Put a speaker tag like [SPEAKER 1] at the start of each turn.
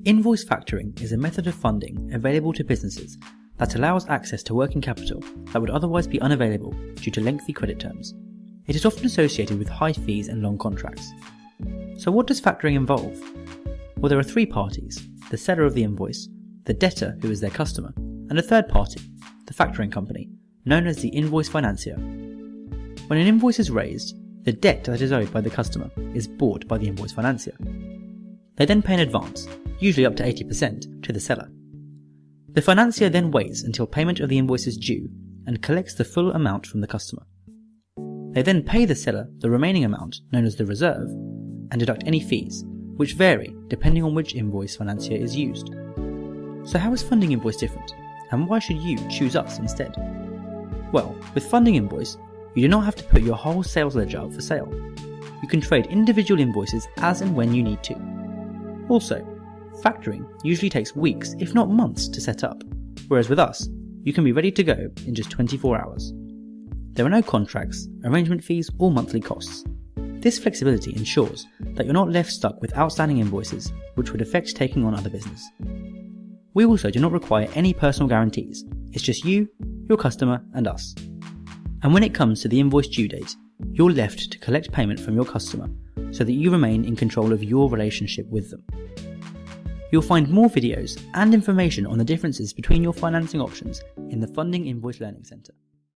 [SPEAKER 1] Invoice factoring is a method of funding available to businesses that allows access to working capital that would otherwise be unavailable due to lengthy credit terms. It is often associated with high fees and long contracts. So what does factoring involve? Well, there are three parties: the seller of the invoice, the debtor who is their customer, and a third party, the factoring company, known as the invoice financier. When an invoice is raised, the debt that is owed by the customer is bought by the invoice financier. They then pay in advance, usually up to 80%, to the seller. The financier then waits until payment of the invoice is due and collects the full amount from the customer. They then pay the seller the remaining amount, known as the reserve, and deduct any fees, which vary depending on which invoice financier is used. So how is Funding Invoice different, and why should you choose us instead? Well, with Funding Invoice, you do not have to put your whole sales ledger up for sale. You can trade individual invoices as and when you need to. Also, factoring usually takes weeks, if not months, to set up, whereas with us, you can be ready to go in just 24 hours. There are no contracts, arrangement fees, or monthly costs. This flexibility ensures that you're not left stuck with outstanding invoices, which would affect taking on other business. We also do not require any personal guarantees. It's just you, your customer, and us. And when it comes to the invoice due date, you're left to collect payment from your customer so that you remain in control of your relationship with them. You'll find more videos and information on the differences between your financing options in the Funding Invoice Learning Centre.